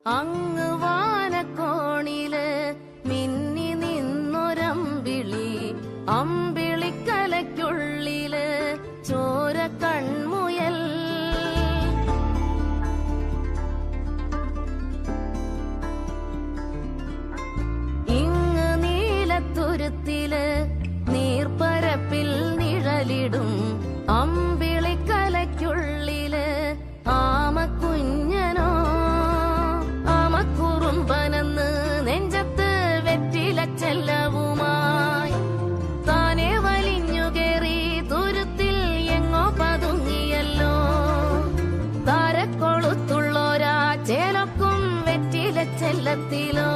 അങ്ങ് വാനക്കോണില് മിന്നി നിന്നൊരമ്പിളി, അമ്പിളിക്കലയ്ക്കുള്ളില് ചോര കൺമുയൽ. ഇങ്ങ് നീലത്തുരുത്തില് നീർപ്പരപ്പിൽ നിഴലിടും അമ്പിളിക്കലയ്ക്കുള്ളില് ആമക്കുഞ്ഞനോ. ആമക്കുറുമ്പനെന്ന് നെഞ്ചത്ത് വെറ്റിലച്ചെല്ലവുമായി താനെ വലിഞ്ഞുകേറി തുരുത്തിൽ എങ്ങോ പതുങ്ങിയല്ലോ. താരക്കൊളുത്തുള്ളോരാ ചേലൊക്കും വെറ്റിലച്ചെല്ലത്തിലോ.